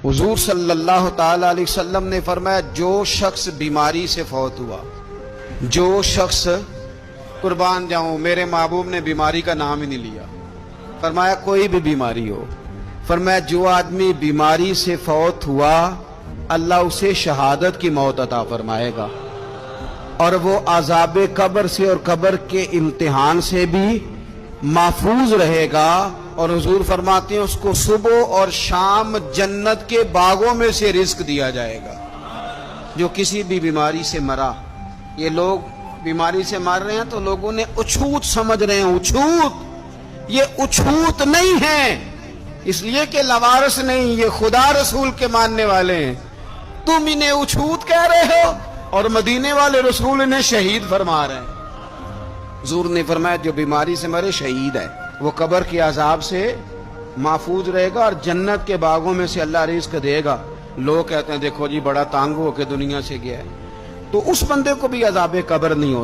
حضور صلی اللہ تعالی علیہ وسلم نے فرمایا جو شخص بیماری سے فوت ہوا، جو شخص، قربان جاؤں میرے محبوب نے بیماری کا نام ہی نہیں لیا، فرمایا کوئی بھی بیماری ہو، فرمایا جو آدمی بیماری سے فوت ہوا اللہ اسے شہادت کی موت عطا فرمائے گا، اور وہ عذاب قبر سے اور قبر کے امتحان سے بھی محفوظ رہے گا، اور حضور فرماتے ہیں اس کو صبح اور شام جنت کے باغوں میں سے رزق دیا جائے گا۔ جو کسی بھی بیماری سے مرا، یہ لوگ بیماری سے مر رہے ہیں تو لوگوں نے اچھوت سمجھ رہے ہیں، اچھوت، یہ اچھوت نہیں ہے، اس لیے کہ لوارث نہیں، یہ خدا رسول کے ماننے والے ہیں، تم انہیں اچھوت کہہ رہے ہو اور مدینے والے رسول انہیں شہید فرما رہے ہیں۔ حضور نے فرمایا جو بیماری سے مرے شہید ہے، وہ قبر کے عذاب سے محفوظ رہے گا اور جنت کے باغوں میں سے اللہ رزق دے گا۔ لوگ کہتے ہیں دیکھو جی بڑا تانگ ہو کے دنیا سے گیا ہے، تو اس بندے کو بھی عذاب قبر نہیں ہوتا۔